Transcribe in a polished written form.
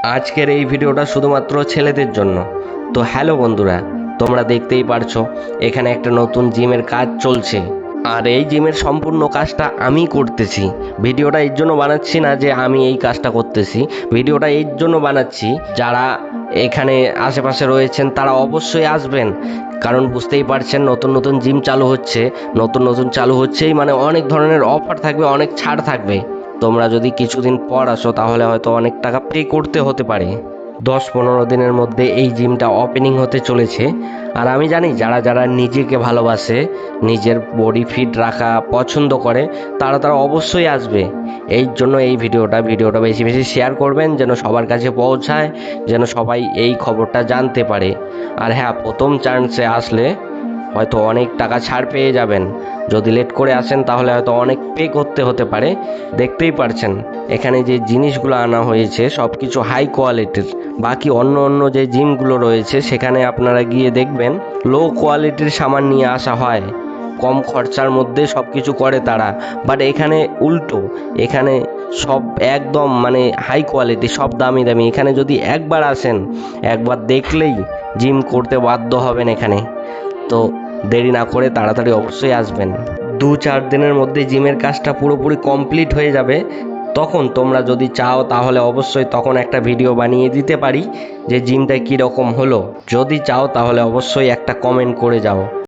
আজকের এই ভিডিওটা শুধুমাত্র ছেলেদের জন্য। তো হ্যালো বন্ধুরা, তোমরা দেখতেই পারছো এখানে একটা নতুন জিমের কাজ চলছে, আর এই জিমের সম্পূর্ণ কাজটা আমি করতেছি। ভিডিওটা এর জন্য বানাচ্ছি না যে আমি এই কাজটা করতেছি, ভিডিওটা এর জন্য বানাচ্ছি যারা এখানে আশেপাশে রয়েছেন তারা অবশ্যই আসবেন। কারণ বুঝতেই পারছেন নতুন নতুন জিম চালু হচ্ছে, নতুন নতুন চালু হচ্ছেই মানে অনেক ধরনের অফার থাকবে, অনেক ছাড় থাকবে। তোমরা যদি কিছুদিন পর আসো তাহলে হয়তো অনেক টাকা পে করতে হতে পারে। 10-15 দিনের মধ্যে এই জিমটা ওপেনিং হতে চলেছে। আর আমি জানি যারা যারা নিজেকে ভালোবাসে, নিজের বডি ফিট রাখা পছন্দ করে, তারা তারা অবশ্যই আসবে। এই জন্য এই ভিডিওটা বেশি বেশি শেয়ার করবেন যেন সবার কাছে পৌঁছায়, যেন সবাই এই খবরটা জানতে পারে। আর হ্যাঁ, প্রথম চান্সে আসলে হয়তো অনেক টাকা ছাড় পেয়ে যাবেন। যদি লেট করে আসেন তাহলে হয়তো অনেক পে করতে হতে পারে। দেখতেই পারছেন এখানে যে জিনিসগুলো আনা হয়েছে সব কিছু হাই কোয়ালিটির। বাকি অন্য অন্য যে জিমগুলো রয়েছে সেখানে আপনারা গিয়ে দেখবেন লো কোয়ালিটির সামান নিয়ে আসা হয়, কম খরচার মধ্যে সব কিছু করে তারা। বাট এখানে উল্টো, এখানে সব একদম মানে হাই কোয়ালিটি, সব দামি দামি। এখানে যদি একবার আসেন, একবার দেখলেই জিম করতে বাধ্য হবেন এখানে। তো দেরি না করে তাড়াতাড়ি অবশ্যই আসবেন। 2-4 দিনের মধ্যে জিমের কাজটা পুরোপুরি কমপ্লিট হয়ে যাবে। তখন তোমরা যদি চাও তাহলে অবশ্যই তখন একটা ভিডিও বানিয়ে দিতে পারি যে জিমটা কীরকম হলো। যদি চাও তাহলে অবশ্যই একটা কমেন্ট করে যাও।